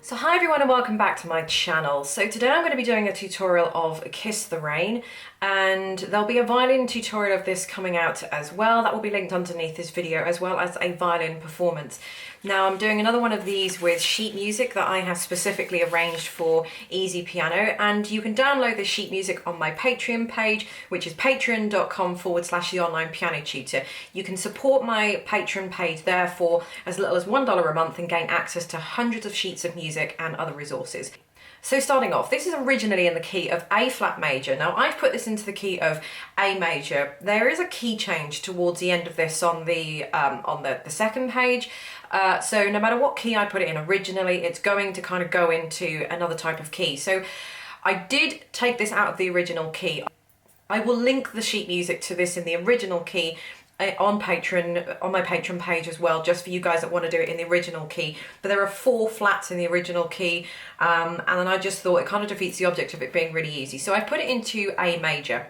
So hi everyone and welcome back to my channel. So today I'm going to be doing a tutorial of Kiss the Rain, and there'll be a violin tutorial of this coming out as well. That will be linked underneath this video, as well as a violin performance. Now I'm doing another one of these with sheet music that I have specifically arranged for easy piano, and you can download the sheet music on my Patreon page, which is patreon.com/theonlinepianotutor. You can support my Patreon page there for as little as $1 a month and gain access to hundreds of sheets of music and other resources. So starting off, this is originally in the key of A flat major. Now I've put this into the key of A major. There is a key change towards the end of this on the second page. So no matter what key I put it in originally, it's going to kind of go into another type of key. So I did take this out of the original key. I will link the sheet music to this in the original key on Patreon, on my Patreon page as well, just for you guys that want to do it in the original key. But there are 4 flats in the original key, and then I just thought it kind of defeats the object of it being really easy. So I put it into A major.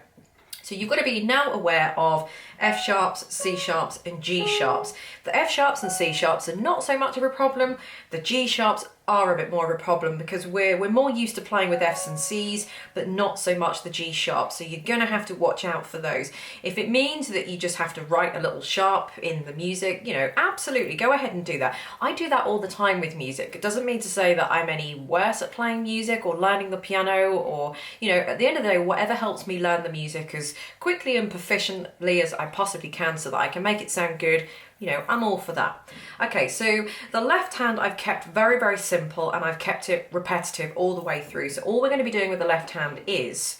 So you've got to be now aware of F sharps, C sharps and G sharps. The F sharps and C sharps are not so much of a problem. The G sharps are a bit more of a problem because we're more used to playing with Fs and Cs, but not so much the G sharps. So you're going to have to watch out for those. If it means that you just have to write a little sharp in the music, you know, absolutely go ahead and do that. I do that all the time with music. It doesn't mean to say that I'm any worse at playing music or learning the piano, or, you know, at the end of the day, whatever helps me learn the music as quickly and proficiently as I possibly can so that I can make it sound good. You know, I'm all for that. Okay, so the left hand I've kept very, very simple, and I've kept it repetitive all the way through. So all we're going to be doing with the left hand is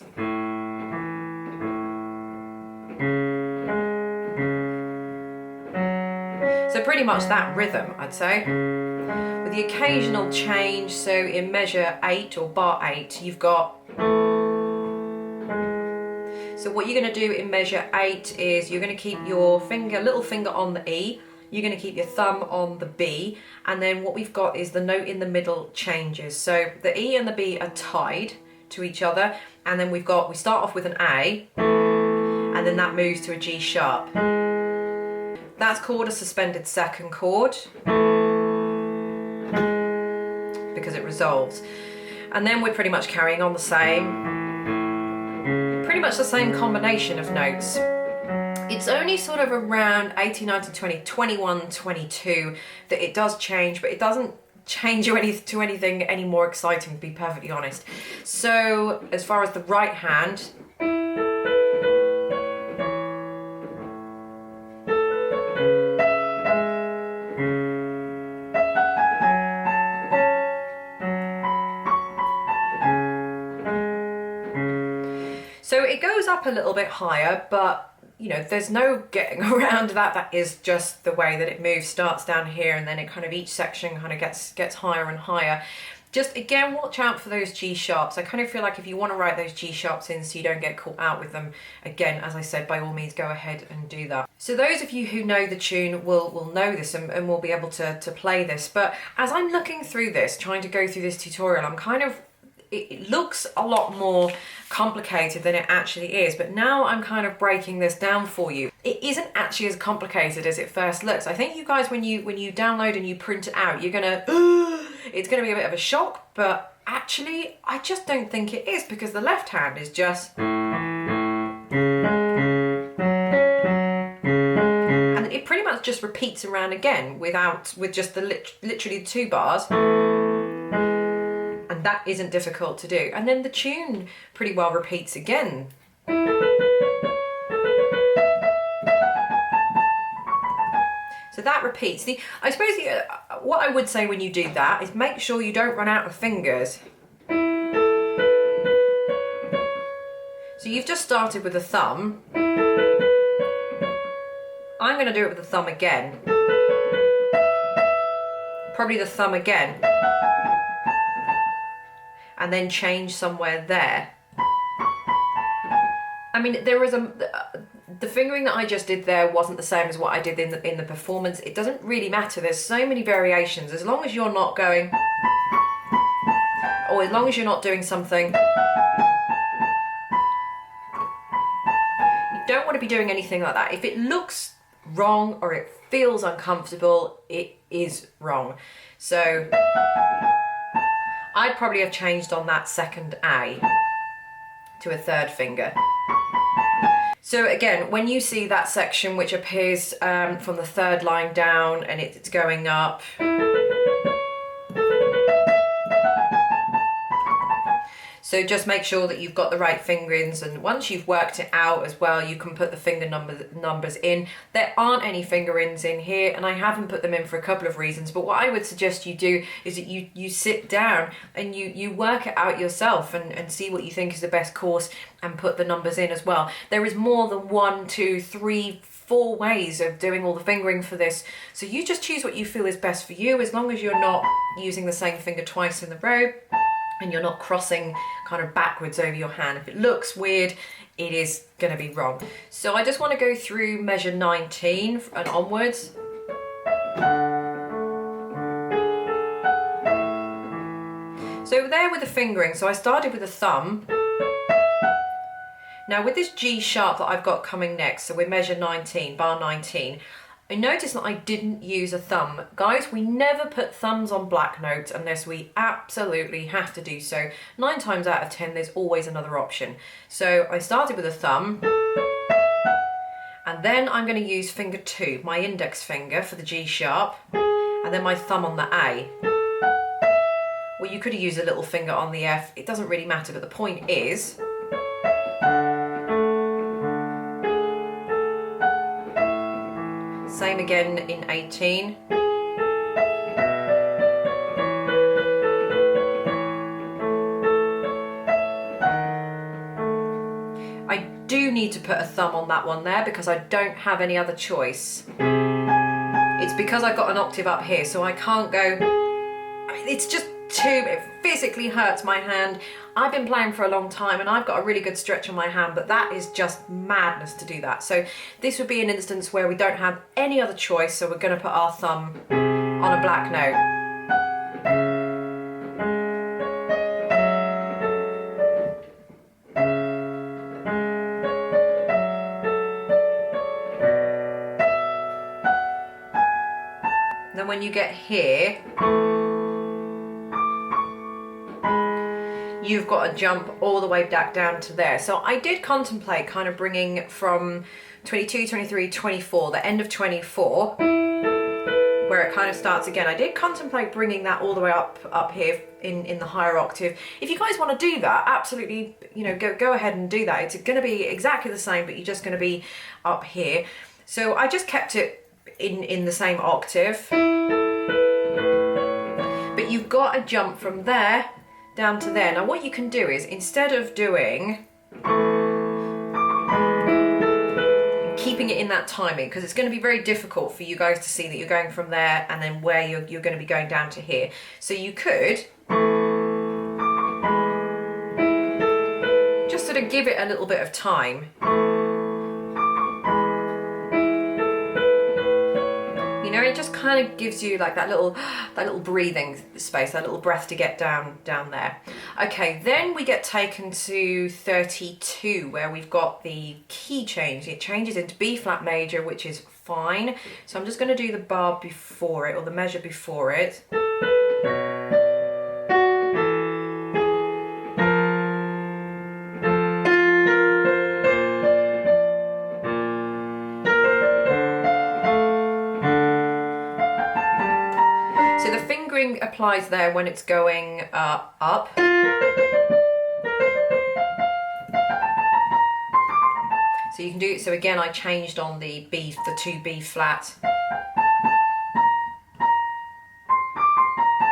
so pretty much that rhythm, I'd say, with the occasional change. So in measure 8 or bar 8, you've got. So what you're going to do in measure 8 is you're going to keep your little finger on the E, you're going to keep your thumb on the B, and then what we've got is the note in the middle changes. So the E and the B are tied to each other, and then we start off with an A, and then that moves to a G sharp. That's called a suspended second chord because it resolves. And then we're pretty much carrying on the same. Pretty much the same combination of notes. It's only sort of around 18, 19, 20, 21, 22 that it does change, but it doesn't change to anything any more exciting, to be perfectly honest. So as far as the right hand, so it goes up a little bit higher, but you know, there's no getting around that. That is just the way that it moves. Starts down here, and then it kind of, each section kind of gets higher and higher. Just again, watch out for those G sharps. I kind of feel like if you want to write those G sharps in so you don't get caught out with them, again, as I said, by all means go ahead and do that. So those of you who know the tune will know this and will be able to play this. But as I'm looking through this, trying to go through this tutorial, I'm kind of, it looks a lot more complicated than it actually is, but now I'm kind of breaking this down for you. It isn't actually as complicated as it first looks. I think you guys, when you download and you print it out, you're gonna it's gonna be a bit of a shock, but actually I just don't think it is, because the left hand is just, and it pretty much just repeats around again with just the literally 2 bars. And that isn't difficult to do. And then the tune pretty well repeats again. So that repeats. I suppose what I would say when you do that is make sure you don't run out of fingers. So you've just started with the thumb. I'm going to do it with the thumb again. Probably the thumb again. And then change somewhere there. I mean, there was the fingering that I just did there wasn't the same as what I did in the performance. It doesn't really matter. There's so many variations. As long as you're not going, or as long as you're not doing something, you don't want to be doing anything like that. If it looks wrong or it feels uncomfortable, it is wrong. So I'd probably have changed on that second A to a third finger. So again, when you see that section which appears from the third line down and it's going up, so just make sure that you've got the right fingerings, and once you've worked it out as well, you can put the finger numbers in. There aren't any fingerings in here, and I haven't put them in for a couple of reasons, but what I would suggest you do is that you sit down and you work it out yourself and see what you think is the best course and put the numbers in as well. There is more than 1, 2, 3, 4 ways of doing all the fingering for this, so you just choose what you feel is best for you, as long as you're not using the same finger twice in the row and you're not crossing kind of backwards over your hand. If it looks weird, it is going to be wrong. So I just want to go through measure 19 and onwards. So there with the fingering, so I started with the thumb. Now with this G sharp that I've got coming next, so we're measure 19, bar 19, I noticed that I didn't use a thumb. Guys, we never put thumbs on black notes unless we absolutely have to do so. 9 times out of 10, there's always another option. So I started with a thumb, and then I'm going to use finger 2, my index finger for the G sharp, and then my thumb on the A. Well, you could have used a little finger on the F, it doesn't really matter, but the point is, same again in 18. I do need to put a thumb on that one there because I don't have any other choice. It's because I've got an octave up here, so I can't go, I mean, it's just it physically hurts my hand. I've been playing for a long time and I've got a really good stretch on my hand, but that is just madness to do that. So this would be an instance where we don't have any other choice, so we're going to put our thumb on a black note. Then when you get here, you've got to jump all the way back down to there. So I did contemplate kind of bringing from 22, 23, 24, the end of 24, where it kind of starts again. I did contemplate bringing that all the way up here in the higher octave. If you guys want to do that, absolutely, you know, go ahead and do that. It's going to be exactly the same, but you're just going to be up here. So I just kept it in the same octave. But you've got to jump from there down to there. Now what you can do is, instead of doing, keeping it in that timing, because it's going to be very difficult for you guys to see that you're going from there and then where you're going to be going down to here. So you could just sort of give it a little bit of time. You know, it just kind of gives you like that little breathing space, that little breath to get down there. Okay, then we get taken to 32, where we've got the key change. It changes into B flat major, which is fine. So I'm just going to do the bar before it, or the measure before it. Applies there when it's going up. So you can do it. So again, I changed on the 2 B flat.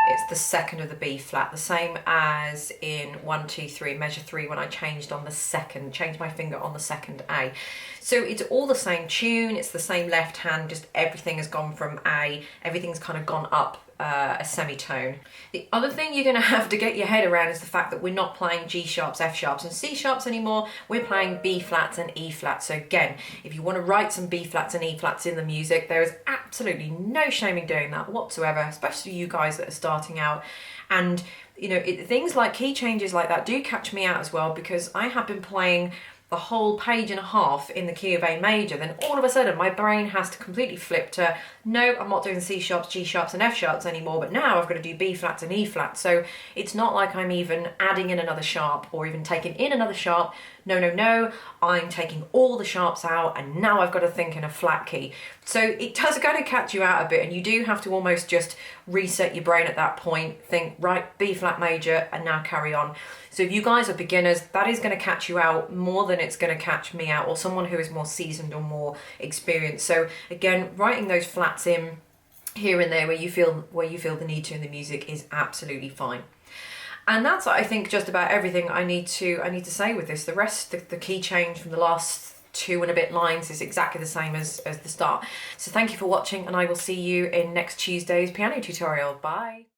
It's the second of the B flat, the same as in 1, 2, 3, measure 3, when I changed on the second, changed my finger on the second A. So it's all the same tune, it's the same left hand, just everything has gone from A, everything's kind of gone up a semitone. The other thing you're going to have to get your head around is the fact that we're not playing G sharps, F sharps and C sharps anymore. We're playing B flats and E flats. So again, if you want to write some B flats and E flats in the music, there is absolutely no shame in doing that whatsoever, especially you guys that are starting out. And you know, things like key changes like that do catch me out as well, because I have been playing the whole page and a half in the key of A major, then all of a sudden my brain has to completely flip to, no, I'm not doing C sharps, G sharps and F sharps anymore, but now I've got to do B flats and E flats. So it's not like I'm even adding in another sharp or even taking in another sharp. No, no, no, I'm taking all the sharps out and now I've got to think in a flat key. So it does kind of catch you out a bit, and you do have to almost just reset your brain at that point, think, right, B flat major, and now carry on. So if you guys are beginners, that is going to catch you out more than it's going to catch me out, or someone who is more seasoned or more experienced. So again, writing those flats in here and there where you feel the need to in the music is absolutely fine. And that's, I think, just about everything I need to say with this. The rest, the key change from the last 2 and a bit lines is exactly the same as the start. So thank you for watching, and I will see you in next Tuesday's piano tutorial. Bye.